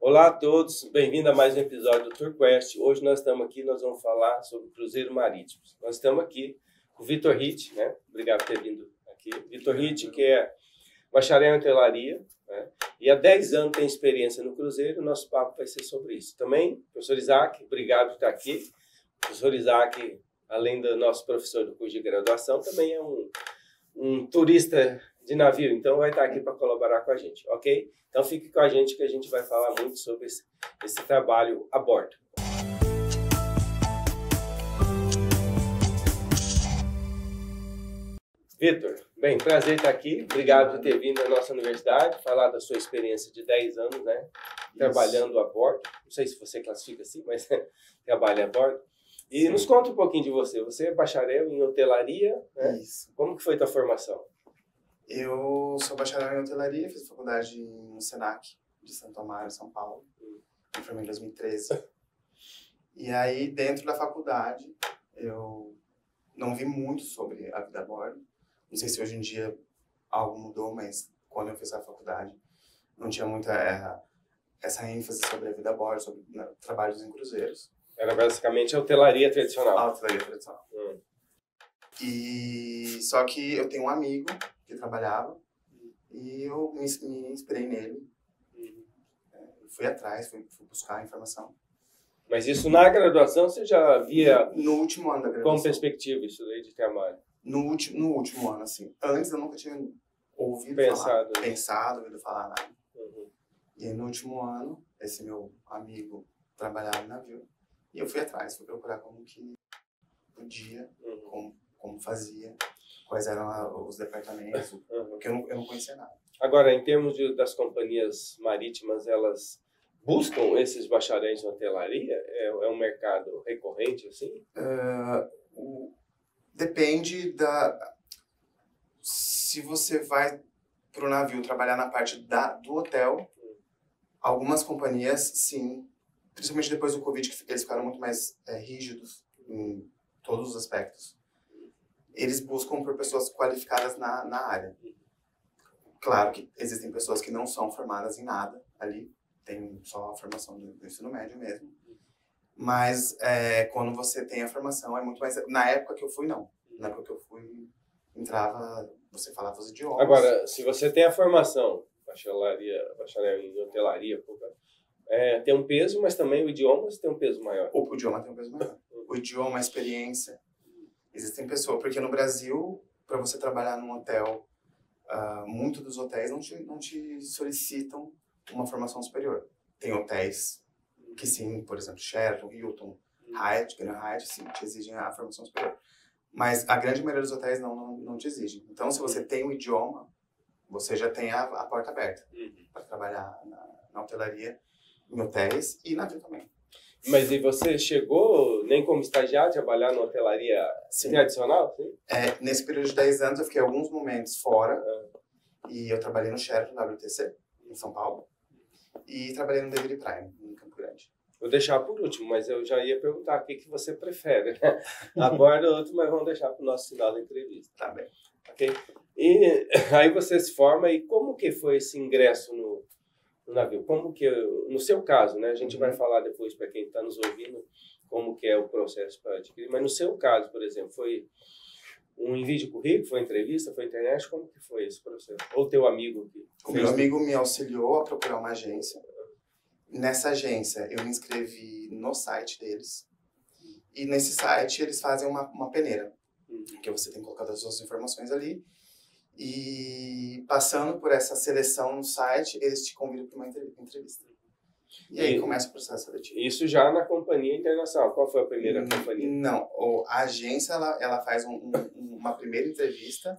Olá a todos, bem-vindo a mais um episódio do TourQuest. Hoje nós vamos falar sobre cruzeiros marítimos. Nós estamos aqui com o Vitor Ritt, né? Obrigado por ter vindo aqui. Vitor Ritt, que é bacharel em hotelaria, né? E há 10 anos tem experiência no cruzeiro. O nosso papo vai ser sobre isso. Também, professor Isaac, obrigado por estar aqui. O professor Isaac, além do nosso professor do curso de graduação, também é um turista de navio, então vai estar aqui para colaborar com a gente, ok? Então fique com a gente que a gente vai falar muito sobre esse trabalho a bordo. Vitor, bem, prazer estar aqui. Obrigado por ter vindo à nossa universidade, falar da sua experiência de 10 anos, né? Trabalhando a bordo. Não sei se você classifica assim, mas trabalha a bordo. E sim, nos conta um pouquinho de você. Você é bacharel em hotelaria, né? Isso. Como que foi a tua formação? Eu sou bacharel em hotelaria, fiz faculdade no Senac, de Santo Amaro, São Paulo. Me formei em 2013. E aí, dentro da faculdade, eu não vi muito sobre a vida a bordo. Não sei se hoje em dia algo mudou, mas quando eu fiz a faculdade, não tinha muita essa ênfase sobre a vida a bordo, sobre trabalhos em cruzeiros. Era basicamente a hotelaria tradicional. A hotelaria tradicional. E só que eu tenho um amigo que trabalhava e eu me inspirei nele. Fui atrás, fui buscar a informação. Mas isso na graduação você já via no último ano da graduação. Como perspectiva isso daí de trabalho? No último ano, assim. Antes eu nunca tinha ouvido falar nada. E aí no último ano, esse meu amigo trabalhava no navio. E eu fui atrás, fui procurar como que podia, como fazia, quais eram os departamentos, porque eu não conhecia nada. Agora, em termos das companhias marítimas, elas buscam esses bacharéis em hotelaria? É um mercado recorrente, assim? Depende se você vai para o navio trabalhar na parte do hotel, algumas companhias, sim, principalmente depois do Covid, que eles ficaram muito mais rígidos em todos os aspectos. Eles buscam por pessoas qualificadas na área. Claro que existem pessoas que não são formadas em nada ali, tem só a formação do ensino médio mesmo. Mas quando você tem a formação é muito mais... Na época que eu fui, não. Na época que eu fui, você falava os idiomas. Agora, se você tem a formação, bacharel em hotelaria, tem um peso, mas também o idioma tem um peso maior. O idioma tem um peso maior. O idioma, a experiência. Existem pessoas, porque no Brasil, para você trabalhar num hotel, muitos dos hotéis não te solicitam uma formação superior. Tem hotéis que sim, por exemplo, Sheraton, Hilton, Hyatt, Grand Hyatt, sim, te exigem a formação superior. Mas a grande maioria dos hotéis não te exigem. Então, se você tem o idioma, você já tem a porta aberta para trabalhar na hotelaria, em hotéis e navio também. Mas e você chegou nem como estagiário a trabalhar na hotelaria tradicional? Sim? Nesse período de 10 anos eu fiquei alguns momentos fora e eu trabalhei no Sheraton WTC, em São Paulo, e trabalhei no David Prime, em Campo Grande. Vou deixar por último, mas eu já ia perguntar o que você prefere, né? A bordo ou outro, mas vamos deixar para o nosso final da entrevista. Tá bem. Ok? E aí você se forma e como que foi esse ingresso no navio? Como que, no seu caso, né? A gente vai falar depois para quem está nos ouvindo como que é o processo para adquirir, mas no seu caso, por exemplo, foi um envio de currículo, foi entrevista, foi internet, como que foi esse processo? Ou teu amigo? O meu amigo me auxiliou a procurar uma agência. Nessa agência, eu me inscrevi no site deles. E nesse site, eles fazem uma peneira. Que você tem que colocar as suas informações ali. E passando por essa seleção no site, eles te convidam para uma entrevista. E aí começa o processo seletivo. Isso já na companhia internacional. Qual foi a primeira companhia? Não, a agência ela faz uma primeira entrevista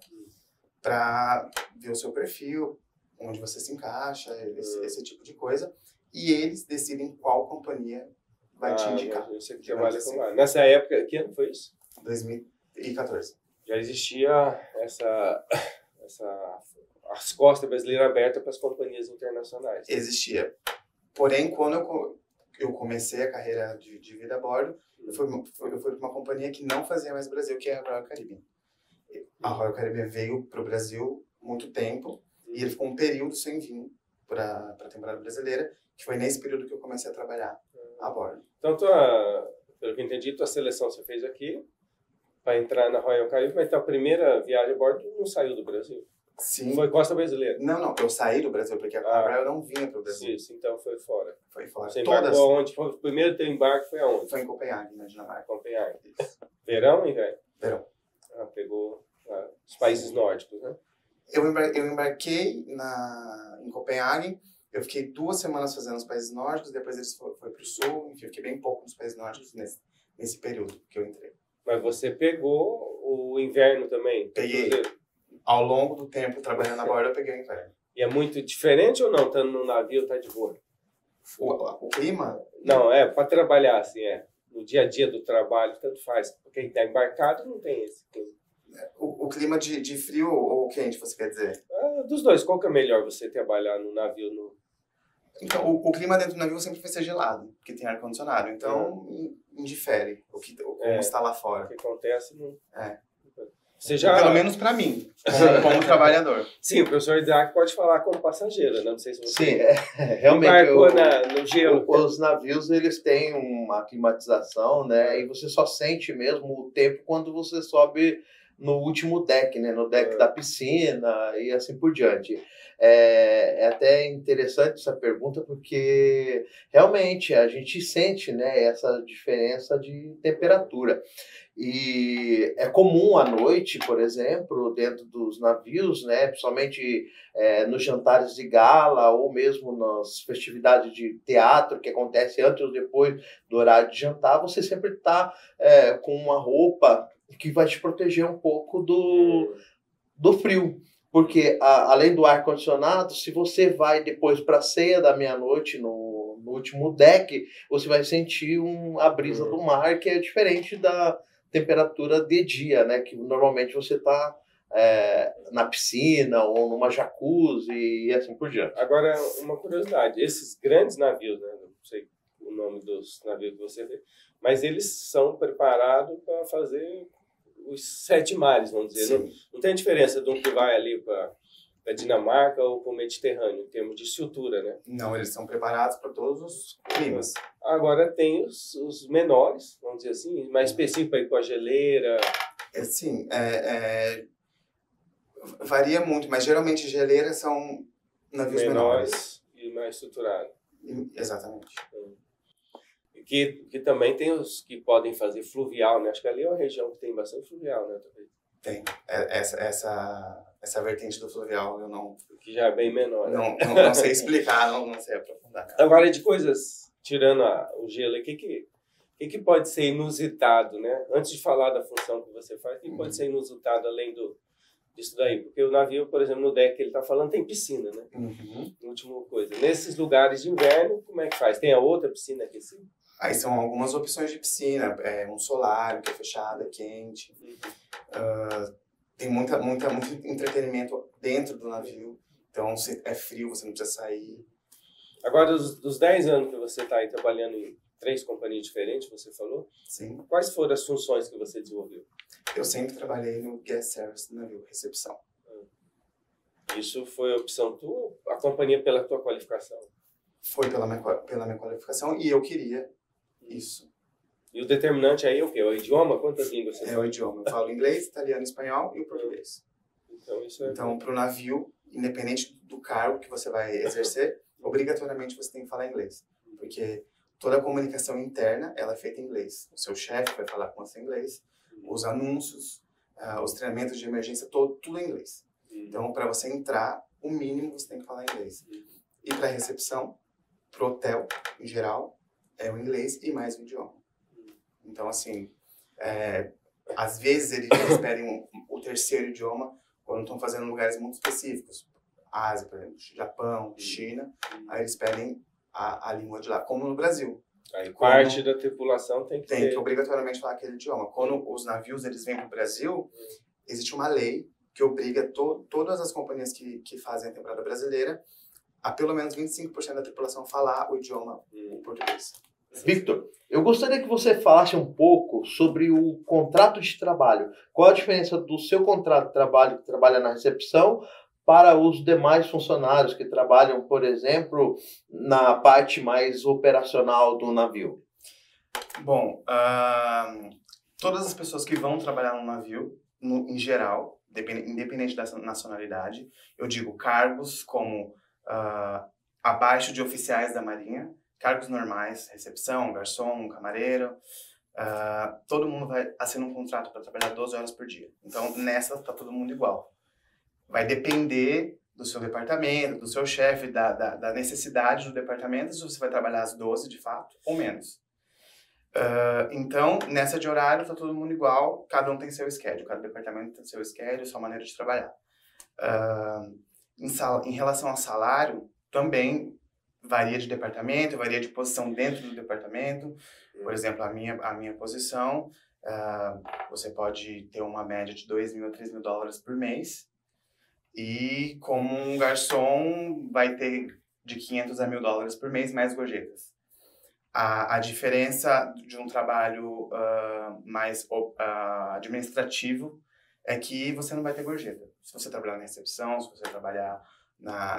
para ver o seu perfil, onde você se encaixa, esse tipo de coisa. E eles decidem qual companhia vai te indicar. Você que trabalha com lá. Nessa época, que ano foi isso? 2014. Já existia as costas brasileiras abertas para as companhias internacionais. Existia. Porém, quando eu comecei a carreira de vida a bordo, eu fui para uma companhia que não fazia mais Brasil, que é a Royal Caribbean. A Royal Caribbean veio para o Brasil muito tempo e ele ficou um período sem vir para a temporada brasileira que foi nesse período que eu comecei a trabalhar a bordo. Então, pelo que eu entendi, tua seleção você fez aqui para entrar na Royal Caribbean, mas tua primeira viagem a bordo não saiu do Brasil? Sim. Foi costa brasileira? Não, eu saí do Brasil, porque a Royal não vinha para o Brasil. Isso, então foi fora. Foi fora. Você embarcou aonde? O primeiro teu embarque foi aonde? Foi em Copenhague, na Dinamarca. Copenhague. Verão ou inverno? Verão. Pegou os países nórdicos, né? Eu embarquei em Copenhague, eu fiquei 2 semanas fazendo os países nórdicos, depois eles foram para o sul, enfim, eu fiquei bem pouco nos países nórdicos nesse período que eu entrei. Mas você pegou o inverno também? Peguei. Ao longo do tempo, trabalhando na bordo, eu peguei o inverno. E é muito diferente ou não? Estando no navio, tá de boa? O clima? Não, para trabalhar, assim, no dia a dia do trabalho, tanto faz. Porque quem está embarcado não tem esse clima. O clima de frio ou quente, você quer dizer? Dos dois, qual que é melhor você trabalhar no navio? Então, o clima dentro do navio sempre vai ser gelado, porque tem ar-condicionado. Então, indifere como está lá fora. O que acontece não... Você pelo menos para mim, como trabalhador. Sim, o professor Isaac pode falar como passageiro, né? Não sei se você... Sim, realmente embarcou no gelo. Os navios, eles têm uma climatização, né? E você só sente mesmo o tempo quando você sobe no último deck, né? No deck da piscina e assim por diante. É até interessante essa pergunta porque realmente a gente sente, né, essa diferença de temperatura. E é comum à noite, por exemplo, dentro dos navios, né, principalmente nos jantares de gala ou mesmo nas festividades de teatro que acontece antes ou depois do horário de jantar, você sempre está com uma roupa que vai te proteger um pouco do frio. Porque, além do ar-condicionado, se você vai depois para a ceia da meia-noite no último deck, você vai sentir a brisa do mar, que é diferente da temperatura de dia, né? Que normalmente você está na piscina ou numa jacuzzi e assim por diante. Agora, uma curiosidade. Esses grandes navios, né? Não sei o nome dos navios que você vê, mas eles são preparados para fazer os 7 mares, vamos dizer. Não tem diferença de um que vai ali para a Dinamarca ou para o Mediterrâneo, em termos de estrutura, né? Não, eles são preparados para todos os climas. Agora tem os menores, vamos dizer assim, mais específico aí com a geleira. Sim, varia muito, mas geralmente geleiras são navios menores. E mais estruturados. Exatamente. Que também tem os que podem fazer fluvial, né? Acho que ali é uma região que tem bastante fluvial, né? Tem. Essa vertente do fluvial eu não... Que já é bem menor. Né? Não sei explicar, não sei aprofundar. Agora, de coisas, tirando o gelo, o que pode ser inusitado, né? Antes de falar da função que você faz, o que pode ser inusitado além disso daí? Porque o navio, por exemplo, no deck que ele está falando, tem piscina, né? Última coisa. Nesses lugares de inverno, como é que faz? Tem a outra piscina aquecida? Aí são algumas opções de piscina, um solar, que é fechado, é quente. Tem muito entretenimento dentro do navio. Então, se é frio, você não precisa sair. Agora, dos 10 anos que você está aí trabalhando em 3 companhias diferentes, você falou? Sim. Quais foram as funções que você desenvolveu? Eu sempre trabalhei no guest service do navio, recepção. Isso foi a opção tua? A companhia pela tua qualificação? Foi pela minha qualificação e eu queria isso. E o determinante aí é o quê? O idioma? Quantas línguas você fala? É o idioma. Eu falo inglês, italiano, espanhol e o português. Então, para o navio, independente do cargo que você vai exercer, obrigatoriamente você tem que falar inglês. Porque toda a comunicação interna, ela é feita em inglês. O seu chefe vai falar com você em inglês, os anúncios, os treinamentos de emergência, tudo em inglês. Então, para você entrar, o mínimo você tem que falar inglês. E para a recepção, para o hotel, em geral, é o inglês e mais um idioma. Então, assim, às vezes eles pedem o terceiro idioma quando estão fazendo lugares muito específicos. Ásia, por exemplo, Japão, China, aí eles pedem a língua de lá, como no Brasil. Aí parte da tripulação tem que obrigatoriamente falar aquele idioma. Quando os navios eles vêm para o Brasil, existe uma lei que obriga todas as companhias que fazem a temporada brasileira a pelo menos 25% da tripulação falar o idioma português. Victor, eu gostaria que você falasse um pouco sobre o contrato de trabalho. Qual a diferença do seu contrato de trabalho, que trabalha na recepção, para os demais funcionários que trabalham, por exemplo, na parte mais operacional do navio? Bom, todas as pessoas que vão trabalhar no navio, em geral, independente da nacionalidade, eu digo cargos como abaixo de oficiais da Marinha, cargos normais, recepção, garçom, camareiro, todo mundo vai assinar um contrato para trabalhar 12 horas por dia. Então, nessa está todo mundo igual. Vai depender do seu departamento, do seu chefe, da necessidade do departamento, se você vai trabalhar às 12 de fato ou menos. Então, nessa de horário, está todo mundo igual, cada um tem seu schedule, cada departamento tem seu schedule, sua maneira de trabalhar. Em relação ao salário, também varia de departamento, varia de posição dentro do departamento. Por exemplo, a minha posição, você pode ter uma média de $2.000 a $3.000 por mês, e como um garçom vai ter de $500 a $1.000 por mês, mais gorjetas. A diferença de um trabalho mais administrativo é que você não vai ter gorjeta. Se você trabalhar na recepção, se você trabalhar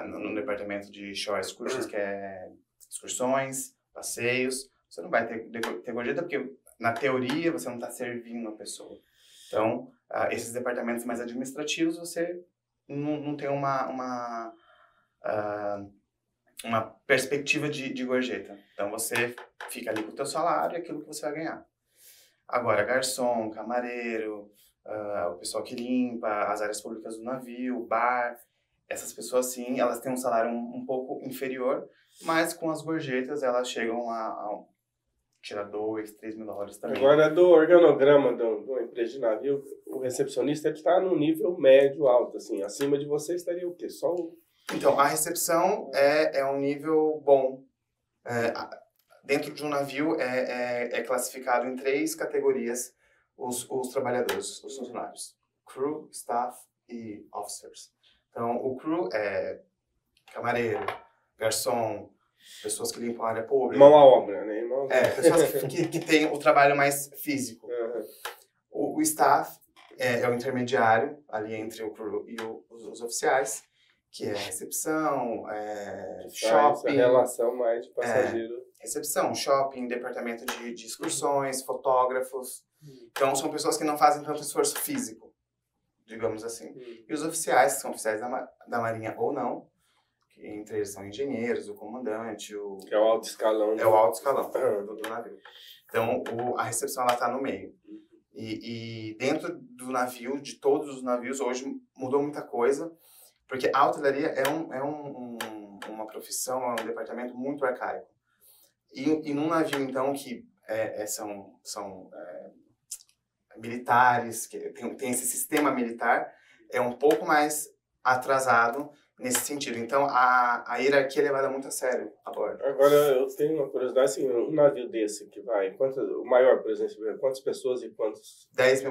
no departamento de shore excursions, que é excursões, passeios, você não vai ter gorjeta porque, na teoria, você não está servindo a pessoa. Então, esses departamentos mais administrativos, você não tem uma perspectiva de gorjeta. Então, você fica ali com o teu salário e aquilo que você vai ganhar. Agora, garçom, camareiro, o pessoal que limpa, as áreas públicas do navio, bar, essas pessoas, sim, elas têm um salário um pouco inferior, mas com as gorjetas elas chegam a tirar $2.000, $3.000 também. Agora, do organograma de uma empresa de navio, o recepcionista está no nível médio alto, assim, acima de você estaria o quê? Só o... Então, a recepção é um nível bom. Dentro de um navio é classificado em 3 categorias os trabalhadores, os funcionários. Crew, staff e officers. Então, o crew é camareiro, garçom, pessoas que limpam a área pública. Mão à obra, né? Pessoas que têm o trabalho mais físico. Uhum. O staff é o intermediário ali entre o crew e os oficiais, que é recepção, shopping. Essa relação mais de passageiro. Recepção, shopping, departamento de excursões, fotógrafos. Então, são pessoas que não fazem tanto esforço físico, digamos assim. E os oficiais, que são oficiais da Marinha ou não, que entre eles são engenheiros, o comandante, Que é o alto escalão. É o alto escalão do navio. Então, a recepção ela está no meio. E dentro do navio, de todos os navios, hoje mudou muita coisa, porque a hotelaria é uma profissão, é um departamento muito arcaico. E num navio, então, que são militares, que tem esse sistema militar, é um pouco mais atrasado nesse sentido. Então, a hierarquia é levada muito a sério a bordo. Agora, eu tenho uma curiosidade, assim, um navio desse que vai, o maior, por exemplo, quantas pessoas e quantos... 10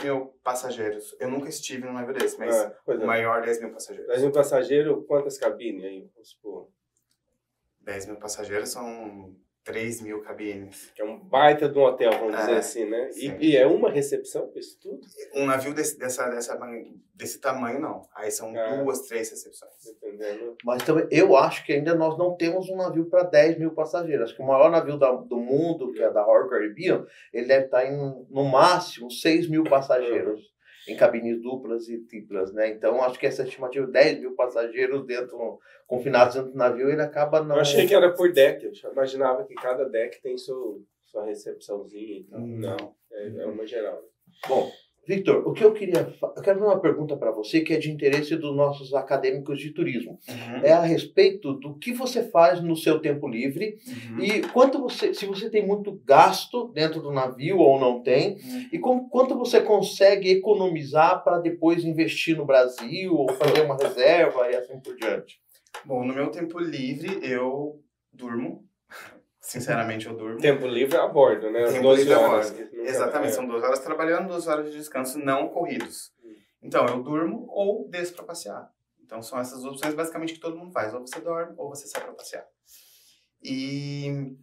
mil passageiros. Eu nunca estive num navio desse, mas o maior, 10 mil passageiros. 10 mil passageiros, quantas cabines aí? Vamos supor. 10 mil passageiros são 3 mil cabines. Que é um baita de um hotel, vamos dizer assim, né? E é uma recepção com isso tudo? Um navio desse tamanho, não. Aí são 2, 3 recepções. Entendendo? Mas também, eu acho que ainda nós não temos um navio para 10 mil passageiros. Acho que o maior navio do mundo, que é da Royal Caribbean, ele deve estar no máximo 6 mil passageiros. Em cabines duplas e triplas, né? Então, acho que essa estimativa de 10 mil passageiros confinados dentro do navio, ele acaba não... Eu achei que era por deck, eu imaginava que cada deck tem sua recepçãozinha. Então, não, é uma geral. Bom, Victor, o que eu quero fazer uma pergunta para você que é de interesse dos nossos acadêmicos de turismo. É a respeito do que você faz no seu tempo livre e se você tem muito gasto dentro do navio ou não tem, e quanto você consegue economizar para depois investir no Brasil ou fazer uma reserva e assim por diante. Bom, no meu tempo livre eu durmo. Sinceramente, eu durmo. Tempo livre a bordo, né? Tempo 12 horas. Exatamente, são 2 horas trabalhando, 2 horas de descanso não corridos. Então, eu durmo ou desço para passear. Então, são essas opções basicamente que todo mundo faz. Ou você dorme ou você sai para passear. E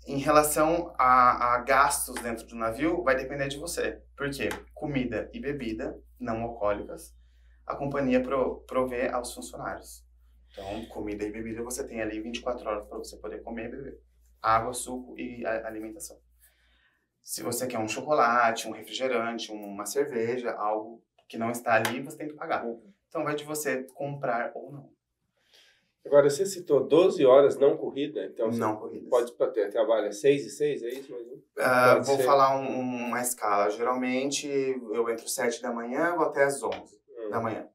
em relação a gastos dentro do navio, vai depender de você. Por quê? Comida e bebida não alcoólicas. a companhia provê aos funcionários. Então, comida e bebida você tem ali 24 horas para você poder comer e beber. Água, suco e alimentação. Se você quer um chocolate, um refrigerante, uma cerveja, algo que não está ali, você tem que pagar. Então, vai de você comprar ou não. Agora, você citou 12 horas não corrida, então não corridas. Pode ter trabalho 6 e 6, é isso? Vou falar uma escala. Geralmente, eu entro 7 da manhã, vou até as 11 da manhã.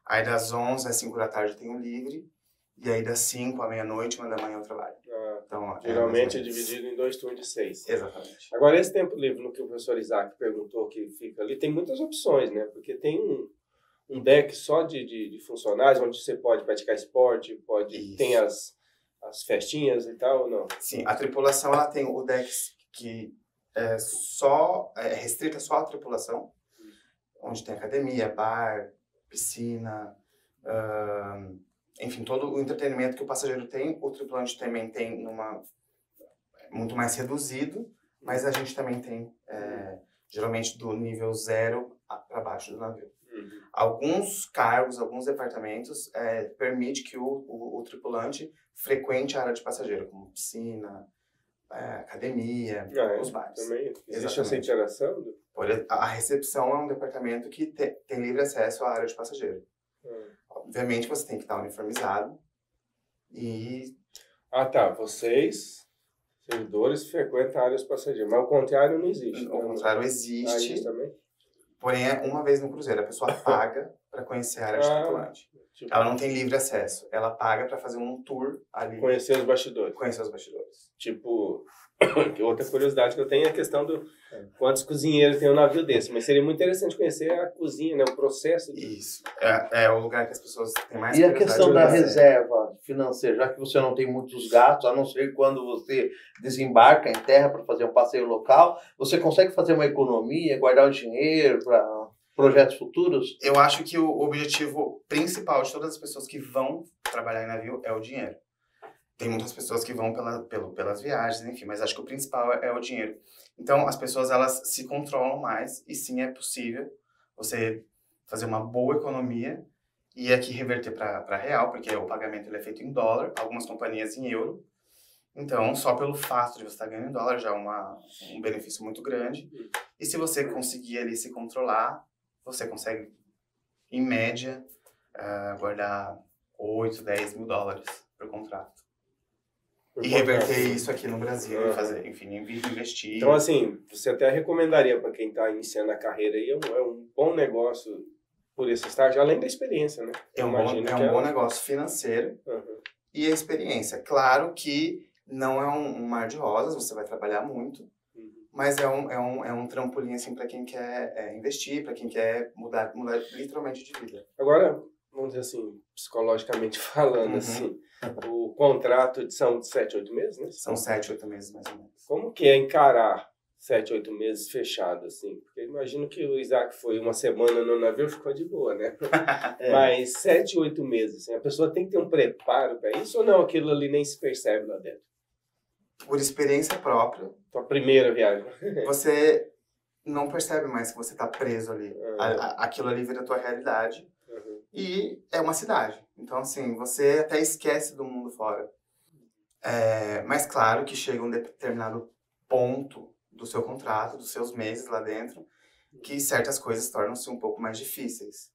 Aí, das 11 às 5 da tarde eu tenho livre, e aí das 5 à meia-noite, 1 da manhã eu trabalho. Então, geralmente é dividido em 2 turnos de 6. Exatamente. Agora, esse tempo livre, no que o professor Isaac perguntou que fica ali, tem muitas opções, né? Porque tem um deck só de funcionários, onde você pode praticar esporte, tem as festinhas e tal, ou não? Sim, a tripulação ela tem o deck que é restrita só à tripulação, onde tem academia, bar, piscina, enfim, todo o entretenimento que o passageiro tem, o tripulante também tem muito mais reduzido, mas a gente também tem, geralmente, do nível 0 para baixo do navio. Alguns cargos, alguns departamentos permite que o tripulante frequente a área de passageiro, como piscina, academia, os bares. Também existe essa interação? A recepção é um departamento que tem livre acesso à área de passageiro. Obviamente você tem que estar uniformizado e... Vocês, servidores, frequentam a área de passageiro, mas o contrário não existe. O contrário existe. Existe também? Porém, é uma vez no cruzeiro. A pessoa paga para conhecer a área de tripulante. Ela não tem livre acesso. Ela paga para fazer um tour ali. Conhecer os bastidores. Conhecer os bastidores. Tipo, outra curiosidade que eu tenho é a questão do quantos cozinheiros tem um navio desse. Mas seria muito interessante conhecer a cozinha, né? O processo. Isso. É o lugar que as pessoas têm mais curiosidade. E a questão da reserva financeira, já que você não tem muitos gastos, a não ser quando você desembarca em terra para fazer um passeio local, você consegue fazer uma economia, guardar o dinheiro para projetos futuros? Eu acho que o objetivo principal de todas as pessoas que vão trabalhar em navio é o dinheiro. Tem muitas pessoas que vão pelas viagens, enfim, mas acho que o principal é o dinheiro. Então, as pessoas, elas se controlam mais e sim, é possível você fazer uma boa economia e aqui reverter para real, porque o pagamento ele é feito em dólar, algumas companhias em euro. Então, só pelo fato de você estar ganhando em dólar já é um benefício muito grande. E se você conseguir ali se controlar, você consegue, em média, guardar 8, 10 mil dólares por contrato. E reverter isso aqui no Brasil, fazer, enfim, investir. Então, assim, você até recomendaria para quem está iniciando a carreira aí, é um bom negócio por esse estágio, além da experiência, né? É um bom negócio financeiro e a experiência. Claro que não é um mar de rosas, você vai trabalhar muito, mas é um trampolim, assim, para quem quer investir, para quem quer mudar literalmente de vida. Agora, vamos dizer assim, psicologicamente falando, assim, o contrato são de 7, 8 meses, né? São 7, 8 meses, mais ou menos. Como que é encarar 7, 8 meses fechado, assim? Porque eu imagino que o Isaac foi uma semana no navio, ficou de boa, né? Mas 7, 8 meses, assim, a pessoa tem que ter um preparo para isso ou não? Aquilo ali nem se percebe lá dentro? Por experiência própria. Tua primeira viagem. Você não percebe mais que você está preso ali. Aquilo ali vira a tua realidade. E é uma cidade. Então, assim, você até esquece do mundo fora. Mas claro que chega um determinado ponto do seu contrato, dos seus meses lá dentro, que certas coisas tornam-se um pouco mais difíceis.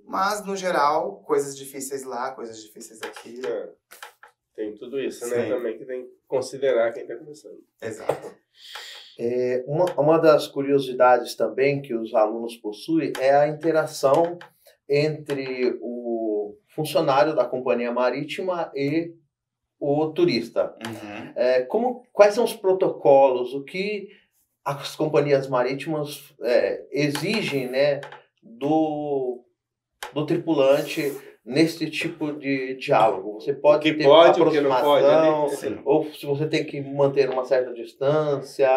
Mas, no geral, coisas difíceis lá, coisas difíceis aqui. Tem tudo isso, né? Também que tem que considerar quem está começando. Exato. Uma das curiosidades também que os alunos possuem é a interação entre o funcionário da companhia marítima e o turista. Quais são os protocolos, o que as companhias marítimas exigem, né, do tripulante nesse tipo de diálogo? Você pode ter uma aproximação, ou se você tem que manter uma certa distância,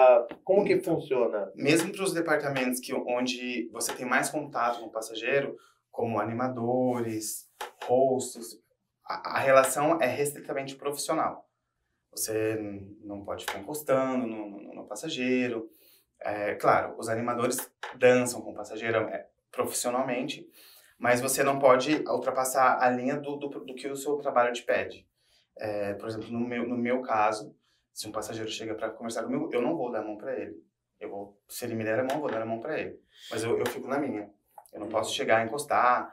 como que funciona? Mesmo para os departamentos onde você tem mais contato com o passageiro, como animadores, hosts, a relação é restritamente profissional. Você não pode ficar encostando no passageiro. Claro, os animadores dançam com o passageiro profissionalmente, mas você não pode ultrapassar a linha do que o seu trabalho te pede. Por exemplo, no meu caso, se um passageiro chega para conversar comigo, eu não vou dar a mão para ele. Se ele me der a mão, eu vou dar a mão para ele. Mas eu fico na minha. Eu não posso chegar, encostar,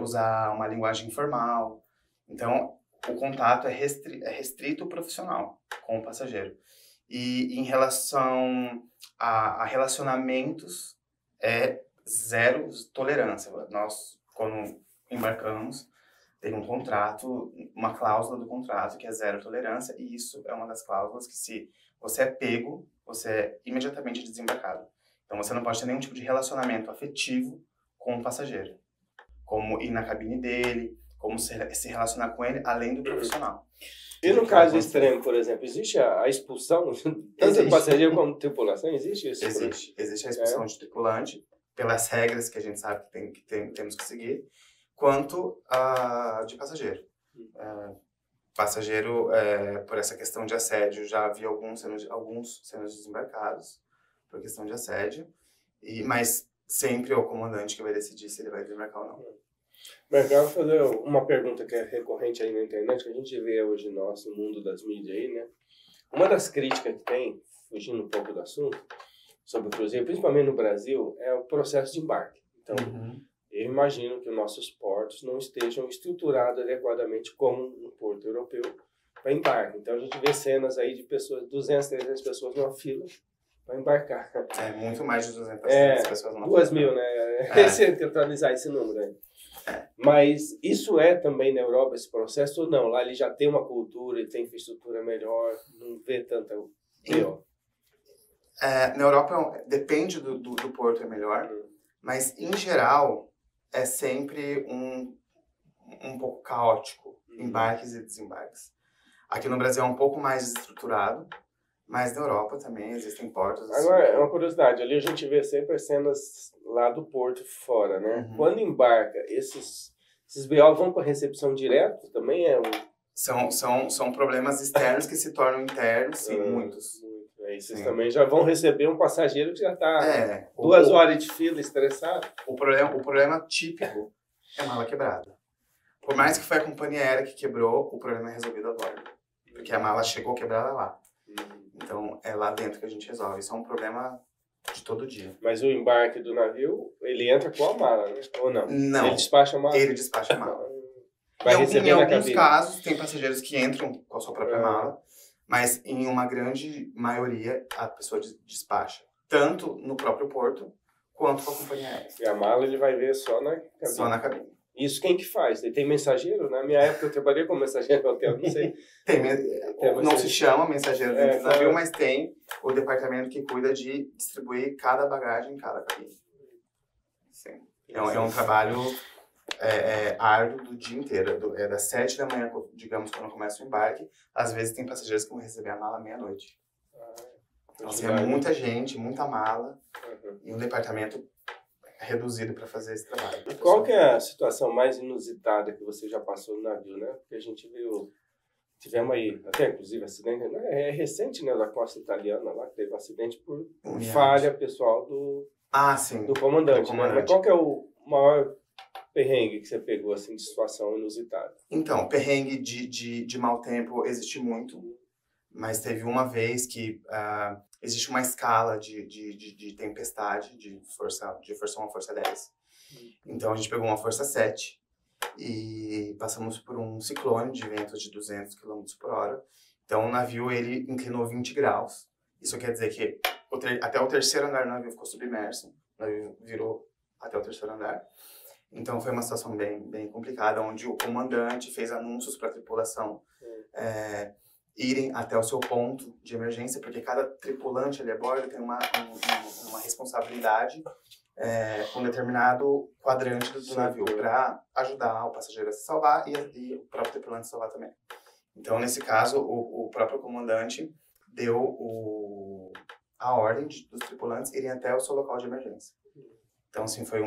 usar uma linguagem informal. Então, o contato é restrito profissional com o passageiro. E em relação a relacionamentos, é zero tolerância. Nós, quando embarcamos, tem um contrato, uma cláusula do contrato que é zero tolerância, e isso é uma das cláusulas que, se você é pego, você é imediatamente desembarcado. Então, você não pode ter nenhum tipo de relacionamento afetivo com o passageiro. Como ir na cabine dele, como se relacionar com ele, além do profissional. E no caso extremo, por exemplo, existe a expulsão, tanto do passageiro como da tripulação? Existe isso? Existe a expulsão de tripulante, pelas regras que a gente sabe que temos que seguir, quanto de passageiro. Passageiro, por essa questão de assédio, já havia alguns sendo desembarcados por questão de assédio, mas sempre é o comandante que vai decidir se ele vai desembarcar ou não. Mas eu vou fazer uma pergunta que é recorrente aí na internet, que a gente vê hoje no nosso mundo das mídias aí, né? Uma das críticas que tem, fugindo um pouco do assunto, sobre o cruzeiro, principalmente no Brasil, é o processo de embarque. Então, eu imagino que os nossos portos não estejam estruturados adequadamente como um porto europeu para embarque. Então, a gente vê cenas aí de pessoas, 200, 300 pessoas numa fila para embarcar. Muito mais de 200 pessoas numa fila. 2.000, né? Tem que atualizar esse número aí. Mas isso é também na Europa, esse processo, ou não? Lá ele já tem uma cultura, ele tem infraestrutura melhor, não vê tanta pior. Na Europa depende do porto, é melhor, mas em geral é sempre um pouco caótico, embarques e desembarques. Aqui no Brasil é um pouco mais estruturado, mas na Europa também existem portos. Agora, é uma curiosidade, ali a gente vê sempre as cenas lá do porto fora, né? Quando embarca, esses BO vão para a recepção direto? Também é São problemas externos que se tornam internos, sim, muitos. Aí vocês também já vão receber um passageiro que já está 2 horas de fila, estressado. O problema típico é mala quebrada. Por mais que foi a companhia aérea que quebrou, o problema é resolvido a bordo. Porque a mala chegou quebrada lá. Então, é lá dentro que a gente resolve. Isso é um problema de todo dia. Mas o embarque do navio, ele entra com a mala, né? Ou não? Não. Ele despacha a mala? Ele despacha a mala. Vai receber em na alguns cabine. casos, tem passageiros que entram com a sua própria mala, mas em uma grande maioria, a pessoa despacha. Tanto no próprio porto, quanto com a companhia aérea. E a mala ele vai ver só na cabine? Só na cabine. Isso quem que faz? Tem mensageiro? Na minha época eu trabalhei como mensageiro no hotel, não sei. Não se chama mensageiro dentro do navio, mas tem o departamento que cuida de distribuir cada bagagem em cada cabine. Sim. É um trabalho árduo do dia inteiro. É das 7 da manhã, digamos, quando começa o embarque. Às vezes tem passageiros que vão receber a mala à meia-noite. Então, assim, é muita gente, muita mala e um departamento reduzido para fazer esse trabalho. E qual que é a situação mais inusitada que você já passou no navio, né? Porque a gente viu, tivemos aí, até inclusive acidente, né? É recente, né, da costa italiana lá, que teve um acidente por falha pessoal do comandante, né? Mas qual que é o maior perrengue que você pegou, assim, de situação inusitada? Então, perrengue de mau tempo existe muito, mas teve uma vez que existe uma escala de tempestade, de força 1 a força 10. Então, a gente pegou uma força 7 e passamos por um ciclone de ventos de 200 km por hora. Então, o navio, ele inclinou 20 graus. Isso quer dizer que até o terceiro andar do navio ficou submerso. O navio virou até o terceiro andar. Então, foi uma situação bem complicada, onde o comandante fez anúncios para a tripulação irem até o seu ponto de emergência, porque cada tripulante ali a bordo tem uma responsabilidade com um determinado quadrante do navio para ajudar o passageiro a se salvar e o próprio tripulante a se salvar também. Então, nesse caso, o próprio comandante deu a ordem dos tripulantes irem até o seu local de emergência. Então, assim, foi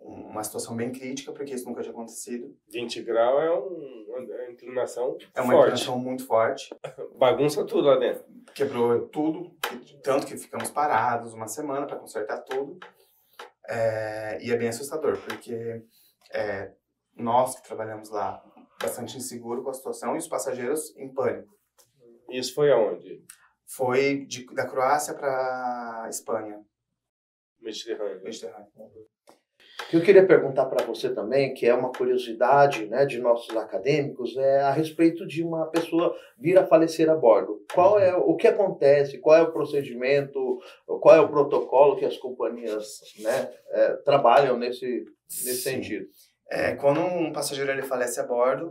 uma situação bem crítica, porque isso nunca tinha acontecido. 20 graus é uma inclinação forte. É uma inclinação muito forte. Bagunça tudo lá dentro. Quebrou tudo, tanto que ficamos parados uma semana para consertar tudo. E é bem assustador, porque nós que trabalhamos lá, bastante inseguro com a situação, e os passageiros em pânico. Isso foi aonde? Foi da Croácia para Espanha. Mediterrâneo. O que eu queria perguntar para você também, que é uma curiosidade, né, de nossos acadêmicos, é a respeito de uma pessoa vir a falecer a bordo. O que acontece, qual é o procedimento, qual é o protocolo que as companhias, né, trabalham nesse sentido? Quando um passageiro ele falece a bordo,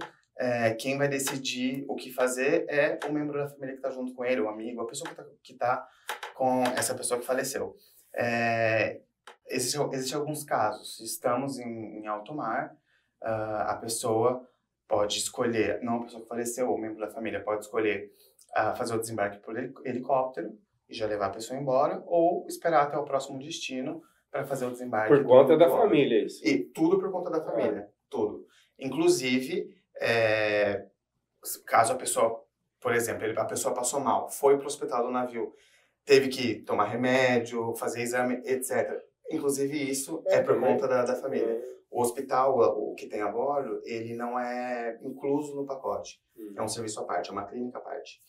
quem vai decidir o que fazer é o membro da família que está junto com ele, o amigo, a pessoa que tá com essa pessoa que faleceu. Existem alguns casos. Estamos em alto mar, a pessoa pode escolher, não a pessoa que faleceu, o membro da família pode escolher fazer o desembarque por helicóptero e já levar a pessoa embora, ou esperar até o próximo destino para fazer o desembarque. Por conta da família, isso. E tudo por conta da família, tudo. Inclusive, caso a pessoa, por exemplo, a pessoa passou mal, foi para o hospital do navio, teve que tomar remédio, fazer exame, etc. Inclusive isso é por conta da família. O hospital, o que tem a bordo, ele não é incluso no pacote. É um serviço à parte, é uma clínica à parte.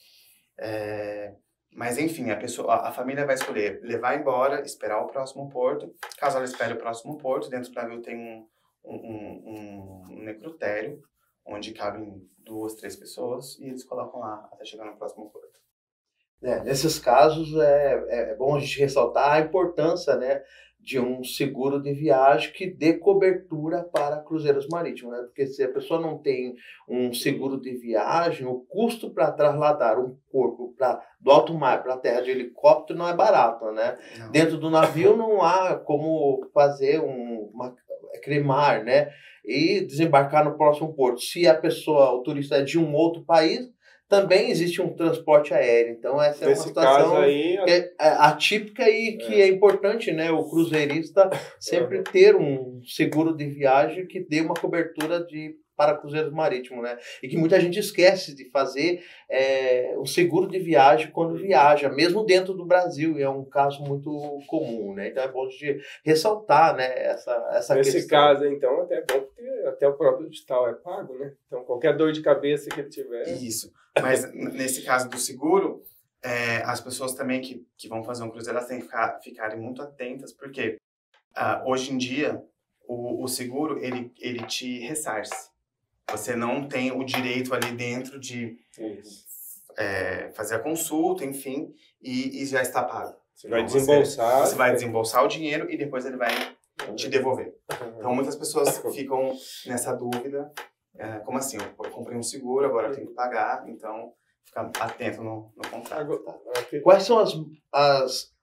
Mas enfim, a família vai escolher levar embora, esperar o próximo porto. Caso ela espere o próximo porto, dentro do navio tem um necrotério, onde cabem 2, 3 pessoas, e eles colocam lá até chegar no próximo porto. Nesses casos, é bom a gente ressaltar a importância, né, de um seguro de viagem que dê cobertura para cruzeiros marítimos, né? Porque se a pessoa não tem um seguro de viagem, o custo para trasladar um corpo do alto mar para a terra de helicóptero não é barato, né? Não. Dentro do navio não há como fazer cremar, né? E desembarcar no próximo porto. Se o turista é de um outro país, também existe um transporte aéreo. Então, essa é uma situação que é atípica e que é importante, né? O cruzeirista sempre ter um seguro de viagem que dê uma cobertura para cruzeiros marítimos, né? E que muita gente esquece de fazer o seguro de viagem quando viaja, mesmo dentro do Brasil. E é um caso muito comum, né? Então, é bom de ressaltar, né, essa questão. Nesse caso, então, até é bom porque até o próprio hospital é pago, né? Então, qualquer dor de cabeça que ele tiver... Isso. Mas nesse caso do seguro, as pessoas também que vão fazer um cruzeiro, elas têm que ficarem muito atentas, porque hoje em dia o seguro ele te ressarce. Você não tem o direito ali dentro de fazer a consulta, enfim, e já está pago. Você vai desembolsar. Você vai desembolsar o dinheiro e depois ele vai te devolver. Então muitas pessoas ficam nessa dúvida. Como assim? Eu comprei um seguro, agora eu tenho que pagar, então fica atento no contrato. Quais são as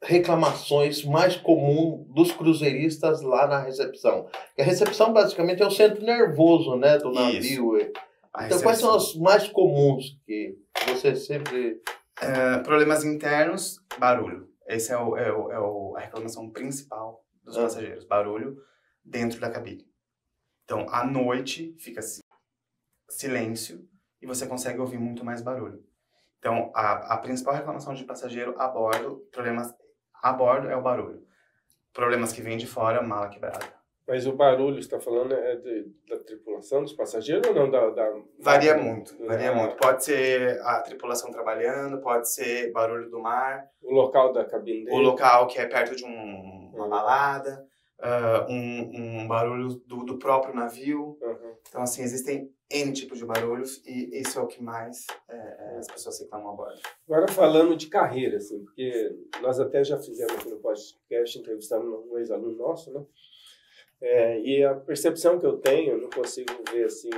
reclamações mais comuns dos cruzeiristas lá na recepção? Porque a recepção basicamente é o centro nervoso, né, do navio. Então quais são as mais comuns que você sempre... Problemas internos, barulho. Essa é a reclamação principal dos passageiros, barulho dentro da cabine. Então, à noite, fica silêncio e você consegue ouvir muito mais barulho. Então, a principal reclamação de passageiro a bordo, problemas a bordo é o barulho. Problemas que vêm de fora, mala quebrada. Mas o barulho, você está falando, da tripulação, dos passageiros ou não? Varia muito. Pode ser a tripulação trabalhando, pode ser barulho do mar. O local da cabine dele. O local que é perto de uma balada. Um barulho do próprio navio. Então, assim, existem N tipos de barulhos e isso é o que mais as pessoas reclamam a bordo. Agora, falando de carreira, assim, porque nós até já fizemos aqui no podcast, entrevistando um ex-aluno nosso, né? E a percepção que eu tenho, eu não consigo ver, assim,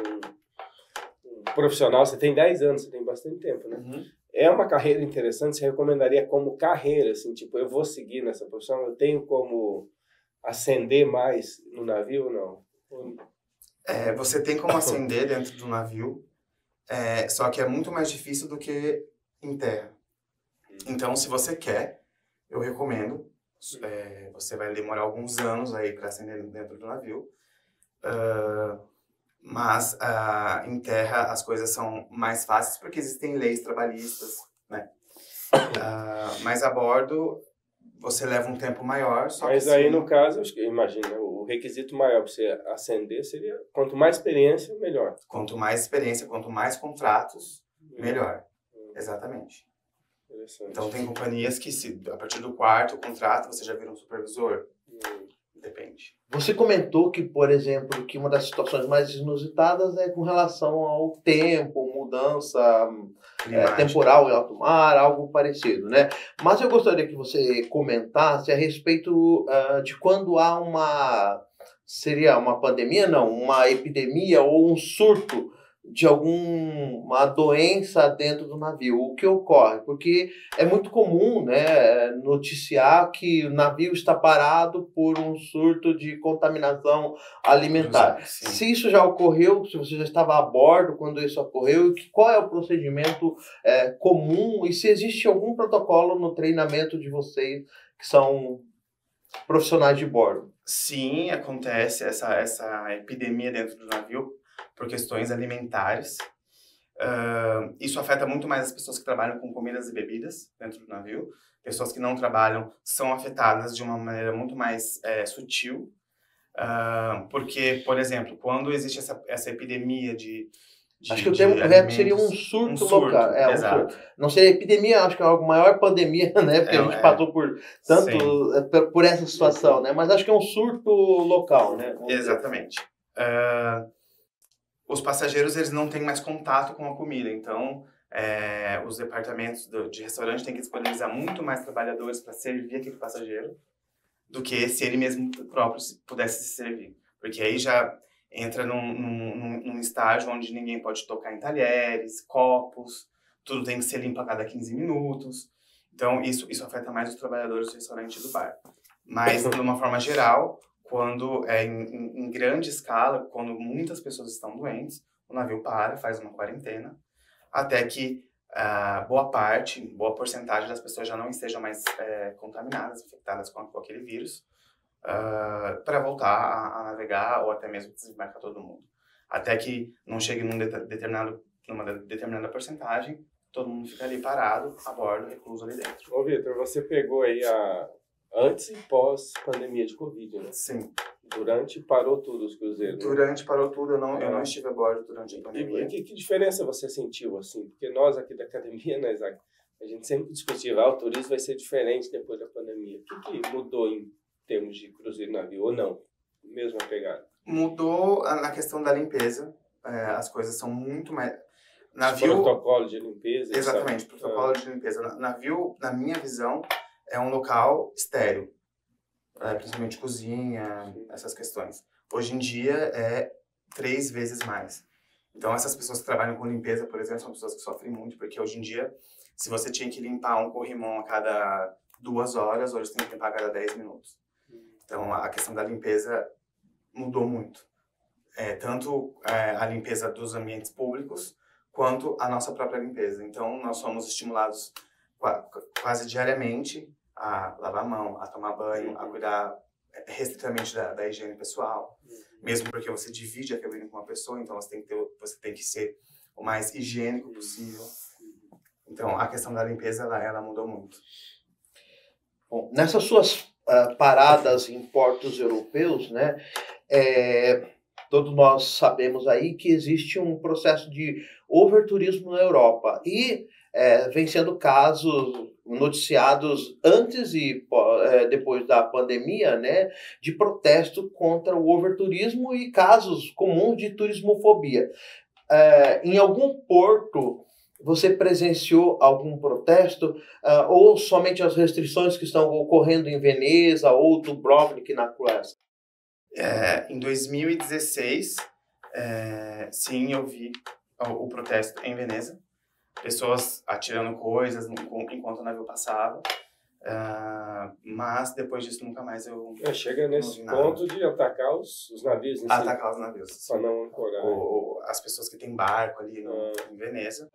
um profissional, você tem 10 anos, você tem bastante tempo, né? É uma carreira interessante, você recomendaria como carreira, assim, tipo, eu vou seguir nessa profissão, eu tenho como ascender mais no navio ou não? Você tem como ascender dentro do navio, só que é muito mais difícil do que em terra. Então, se você quer, eu recomendo. Você vai demorar alguns anos aí para ascender dentro do navio. Mas em terra as coisas são mais fáceis porque existem leis trabalhistas, né? Mas a bordo você leva um tempo maior, só Mas que aí, sim, no caso, acho que, imagina, o requisito maior para você ascender seria, quanto mais experiência, melhor. quanto mais experiência, quanto mais contratos, melhor. Exatamente. Interessante. Então, tem companhias que, a partir do quarto contrato, você já vira um supervisor. Depende. Você comentou que, por exemplo, que uma das situações mais inusitadas é com relação ao tempo, mudança temporal em alto mar, algo parecido, né? Mas eu gostaria que você comentasse a respeito de quando há seria uma pandemia, não, uma epidemia ou um surto de alguma doença dentro do navio. O que ocorre? Porque é muito comum, né, noticiar que o navio está parado por um surto de contaminação alimentar. Sim. Se isso já ocorreu, se você já estava a bordo quando isso ocorreu, qual é o procedimento comum e se existe algum protocolo no treinamento de vocês que são profissionais de bordo? Sim, acontece essa epidemia dentro do navio por questões alimentares. Isso afeta muito mais as pessoas que trabalham com comidas e bebidas dentro do navio. Pessoas que não trabalham são afetadas de uma maneira muito mais sutil. Porque, por exemplo, quando existe essa epidemia de acho que o termo correto seria um surto local. Exato. Um surto. Não seria epidemia, acho que é a maior pandemia, né? Porque a gente passou por tanto por essa situação, né? Mas acho que é um surto local, né? Exatamente. Os passageiros, eles não têm mais contato com a comida, então os departamentos de restaurante têm que disponibilizar muito mais trabalhadores para servir aquele passageiro do que se ele mesmo próprio pudesse se servir. Porque aí já entra num estágio onde ninguém pode tocar em talheres, copos, tudo tem que ser limpo a cada 15 minutos. Então, isso afeta mais os trabalhadores do restaurante e do bar. Mas, de uma forma geral, quando em grande escala, quando muitas pessoas estão doentes, o navio faz uma quarentena, até que boa porcentagem das pessoas já não estejam mais contaminadas, infectadas com aquele vírus, para voltar a navegar ou até mesmo desembarcar todo mundo. Até que não chegue numa determinada porcentagem, todo mundo fica ali parado, a bordo, recluso ali dentro. Ô, Vitor, você pegou aí antes e pós-pandemia de Covid, né? Sim. Durante parou tudo os cruzeiros. Durante parou tudo, eu não estive a bordo durante a pandemia. E que diferença você sentiu, assim? Porque nós aqui da academia, né, Isaac, a gente sempre discutia, o turismo vai ser diferente depois da pandemia. O que mudou em termos de cruzeiro e navio, ou não? Mesma pegada? Mudou na questão da limpeza, as coisas são muito mais... Navio... Protocolo de limpeza. Exatamente, protocolo de limpeza. Navio, na minha visão, é um local estéril. Principalmente cozinha, essas questões. Hoje em dia é 3 vezes mais. Então essas pessoas que trabalham com limpeza, por exemplo, são pessoas que sofrem muito, porque hoje em dia, se você tinha que limpar um corrimão a cada 2 horas, hoje você tem que limpar a cada 10 minutos. Então a questão da limpeza mudou muito. Tanto a limpeza dos ambientes públicos, quanto a nossa própria limpeza. Então nós somos estimulados quase diariamente a lavar a mão, a tomar banho, a cuidar restritamente da higiene pessoal. Mesmo porque você divide a cabine com uma pessoa, então você tem que ser o mais higiênico possível. Então, a questão da limpeza, ela mudou muito. Bom, nessas suas paradas em portos europeus, né, todos nós sabemos aí que existe um processo de overturismo na Europa. E vem sendo casos noticiados antes e depois da pandemia, né, de protesto contra o overturismo e casos comuns de turismofobia. Em algum porto você presenciou algum protesto ou somente as restrições que estão ocorrendo em Veneza ou Dubrovnik na Croácia? Em 2016, sim, eu vi o protesto em Veneza. Pessoas atirando coisas enquanto o navio passava. Mas depois disso nunca mais eu... Chega nesse ponto de atacar os navios. Atacar os navios. Só não ancorar. As pessoas que têm barco ali em Veneza.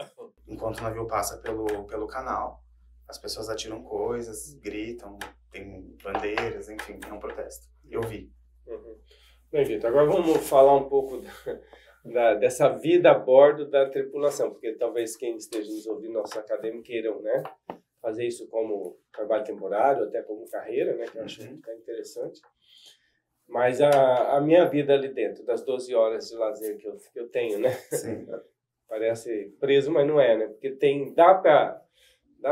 Enquanto o navio passa pelo canal, as pessoas atiram coisas, gritam, tem bandeiras, enfim, é um protesto. Eu vi. Bem, Vitor, agora vamos falar um pouco dessa vida a bordo da tripulação, porque talvez quem esteja nos ouvindo, nossos acadêmicos, queiram, né, fazer isso como trabalho temporário, até como carreira, né? Que eu acho interessante. Mas a minha vida ali dentro, das 12 horas de lazer que eu tenho, né? Sim. Parece preso, mas não é, né? Porque dá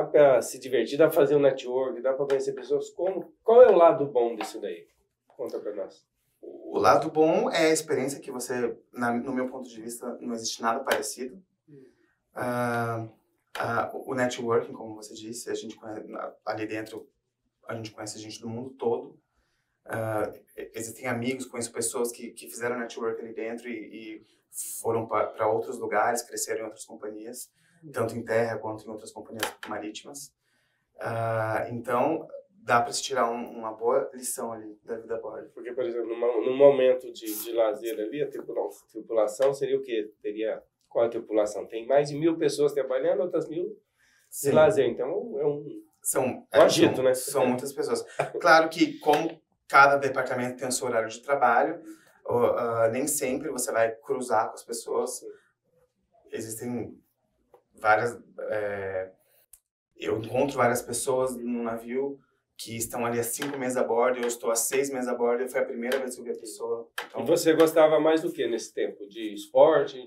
para se divertir, dá para fazer um network, dá para conhecer pessoas. Qual é o lado bom disso daí? Conta para nós. O lado bom é a experiência que você, no meu ponto de vista, não existe nada parecido. O networking, como você disse, a gente ali dentro, a gente conhece gente do mundo todo. Existem amigos, conheço pessoas que fizeram network ali dentro e foram para outros lugares, cresceram em outras companhias, tanto em terra quanto em outras companhias marítimas. Então, dá para se tirar uma boa lição ali da vida a bordo. Porque, por exemplo, num momento de lazer ali, a tripulação seria o quê? Qual a tripulação? Tem mais de 1.000 pessoas trabalhando, outras 1.000 de lazer. Então, é um agito, né? São muitas pessoas. Claro que, como cada departamento tem o seu horário de trabalho, nem sempre você vai cruzar com as pessoas. Existem várias... eu encontro várias pessoas no navio que estão ali há 5 meses a bordo, eu estou há 6 meses a bordo, e foi a primeira vez que eu vi a pessoa. Então... E você gostava mais do que nesse tempo? De esporte,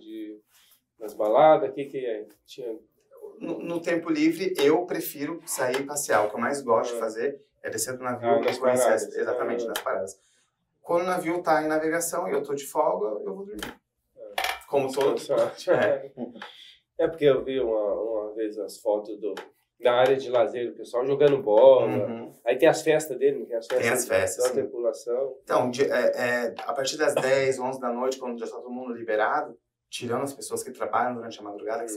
das baladas? O que tinha? No tempo livre, eu prefiro sair e passear. O que eu mais gosto de fazer é descer do navio e conhecer exatamente nas paradas. Quando o navio está em navegação e eu estou de folga, eu vou dormir. Como todo. Porque eu vi uma vez as fotos da área de lazer do pessoal jogando bola. Aí tem as festas dele, tem as festas da tripulação. Então, a partir das 10, 11 da noite, quando já está todo mundo liberado, tirando as pessoas que trabalham durante a madrugada, que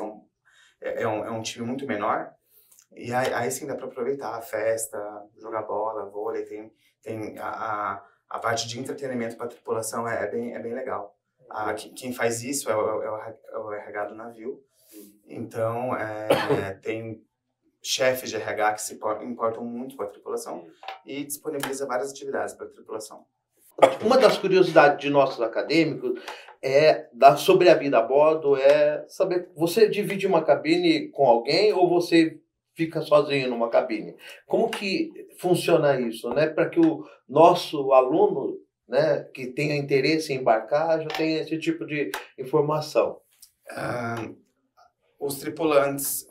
é um time muito menor, e aí sim dá para aproveitar a festa, jogar bola, vôlei, tem a parte de entretenimento para a tripulação é bem legal. Quem faz isso é o RH do navio. Então, tem chefes de RH que se importam muito com a tripulação e disponibiliza várias atividades para a tripulação. Uma das curiosidades de nossos acadêmicos sobre a vida a bordo é saber, você divide uma cabine com alguém ou você fica sozinho numa cabine? Como que funciona isso, né? Para que o nosso aluno, né, que tenha interesse em embarcar já tenha esse tipo de informação. Os tripulantes,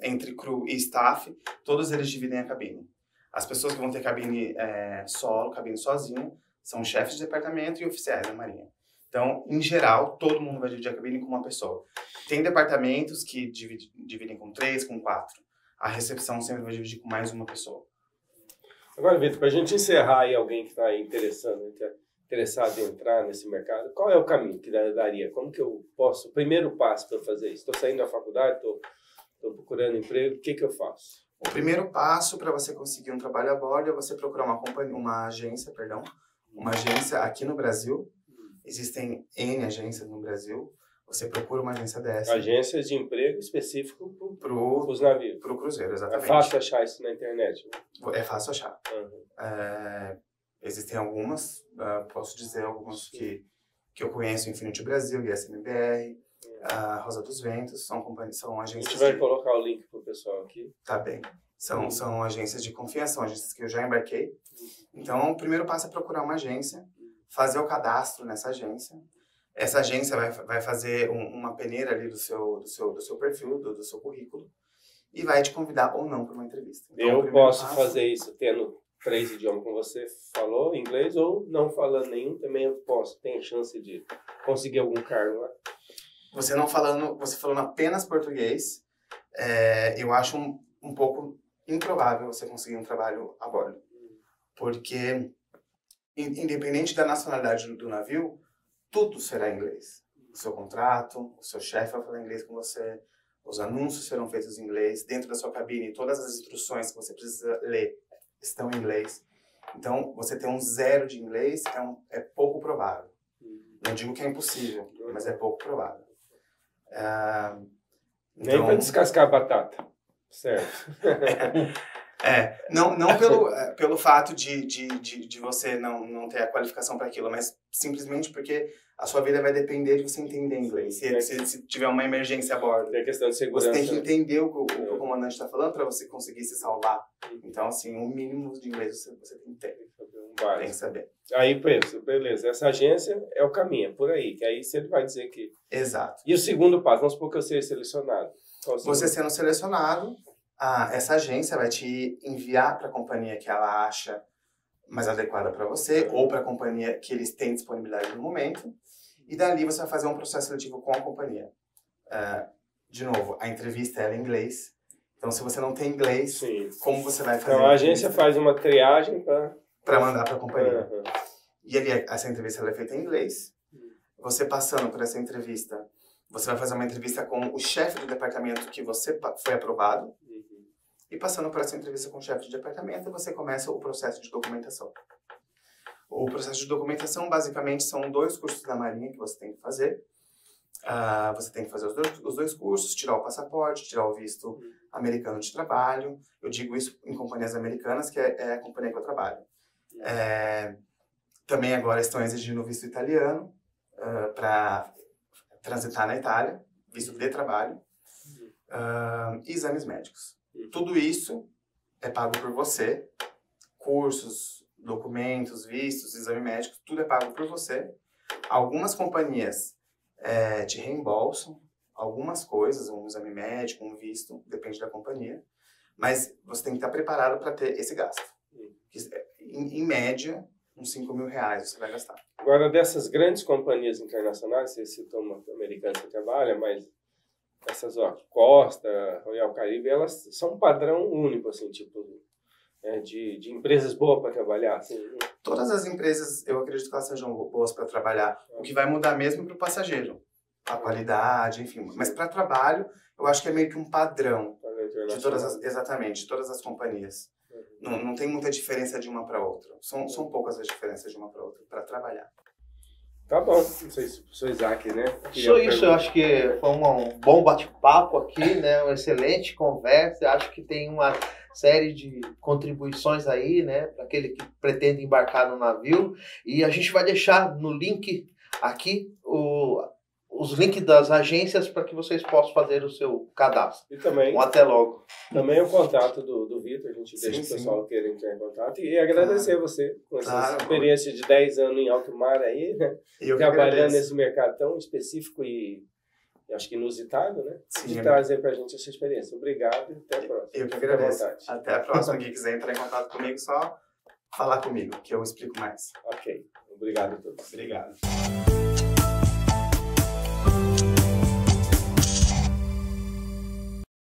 entre crew e staff, todos eles dividem a cabine. As pessoas que vão ter cabine solo, cabine sozinha, são chefes de departamento e oficiais da Marinha. Então, em geral, todo mundo vai dividir a cabine com uma pessoa. Tem departamentos que dividem com 3, com 4. A recepção sempre vai dividir com mais uma pessoa. Agora, Vitor, para a gente encerrar aí, alguém que está interessado em entrar nesse mercado, qual é o caminho que daria? Como que eu posso, o primeiro passo para fazer isso? Estou saindo da faculdade, estou procurando emprego, o que eu faço? O primeiro passo para você conseguir um trabalho a bordo é você procurar uma agência aqui no Brasil. Existem N agências no Brasil. Você procura uma agência dessa. Agências de emprego específico para os navios. Para o cruzeiro, exatamente. É fácil achar isso na internet? É fácil achar. Existem algumas, posso dizer algumas que eu conheço, Infinity Brasil, ISMBR, Rosa dos Ventos, são agências... A gente vai colocar o link para o pessoal aqui. Tá bem. São agências de confiança, são agências que eu já embarquei. Então, o primeiro passo é procurar uma agência, fazer o cadastro nessa agência. Essa agência vai fazer uma peneira ali do seu perfil, do seu currículo, e vai te convidar ou não para uma entrevista. Então, eu posso fazer isso tendo 3 idiomas, como você falou, inglês, ou não falando nenhum, também eu posso. Tem chance de conseguir algum cargo lá? Você falando apenas português, eu acho um pouco improvável você conseguir um trabalho a bordo. Porque, independente da nacionalidade do navio, tudo será em inglês. O seu contrato, o seu chefe vai falar inglês com você, os anúncios serão feitos em inglês, dentro da sua cabine, todas as instruções que você precisa ler estão em inglês. Então, você ter um 0 de inglês é pouco provável. Não digo que é impossível, mas é pouco provável. Nem para descascar a batata. Certo. Não pelo fato de você não ter a qualificação para aquilo, mas simplesmente porque a sua vida vai depender de você entender inglês. Se tiver uma emergência a bordo, tem a questão de segurança. você tem que entender o que o comandante está falando para você conseguir se salvar. Então, assim, o mínimo de inglês você tem que ter. Tem que saber. Aí, beleza. Essa agência é o caminho, é por aí. Que aí você vai dizer que... Exato. E o segundo passo, vamos supor que eu seja selecionado. Você sendo selecionado, essa agência vai te enviar para a companhia que ela acha mais adequada para você, ou para a companhia que eles têm disponibilidade no momento, e dali você vai fazer um processo seletivo com a companhia. De novo, a entrevista é em inglês, então se você não tem inglês, Sim. Como você vai fazer? Então a agência faz uma triagem para mandar para a companhia. E ali, essa entrevista ela é feita em inglês. Você passando por essa entrevista, você vai fazer uma entrevista com o chefe do departamento que você foi aprovado. E passando por essa entrevista com o chefe de departamento, você começa o processo de documentação. O processo de documentação, basicamente, são 2 cursos da Marinha que você tem que fazer. Você tem que fazer os dois cursos, tirar o passaporte, tirar o visto americano de trabalho. Eu digo isso em companhias americanas, que é a companhia que eu trabalho. Também agora estão exigindo o visto italiano para transitar na Itália, visto de trabalho, e exames médicos. Tudo isso é pago por você, cursos, documentos, vistos, exame médico, tudo é pago por você. Algumas companhias te reembolsam algumas coisas, um exame médico, um visto, depende da companhia, mas você tem que estar preparado para ter esse gasto. Em média, uns R$5.000 você vai gastar. Agora, dessas grandes companhias internacionais, você citou uma americana que você trabalha, mas essas, Costa, Royal Caribe, elas são um padrão único, assim, tipo, de empresas boas para trabalhar. Assim. Todas as empresas, eu acredito que elas sejam boas para trabalhar. O que vai mudar mesmo é para o passageiro. A qualidade, enfim. Mas para trabalho, eu acho que é meio que um padrão de todas as companhias. Não tem muita diferença de uma para outra. São poucas as diferenças de uma para outra para trabalhar. Tá bom, não sei se o Isaac, né? Só isso, eu acho que foi um bom bate-papo aqui, né? Uma excelente conversa. Eu acho que tem uma série de contribuições aí, né? Para aquele que pretende embarcar no navio. E a gente vai deixar no link aqui os links das agências para que vocês possam fazer o seu cadastro. E também, até logo. Também o contato do Vitor, a gente deixa o pessoal querer entrar em contato. E agradecer a você com essa experiência de 10 anos em alto mar aí, né? Trabalhando nesse mercado tão específico e acho que inusitado, né? De trazer pra gente essa experiência. Obrigado e até a próxima. Eu que agradeço. Até a próxima. Quem quiser entrar em contato comigo, só falar comigo, que eu explico mais. Ok. Obrigado a todos. Obrigado.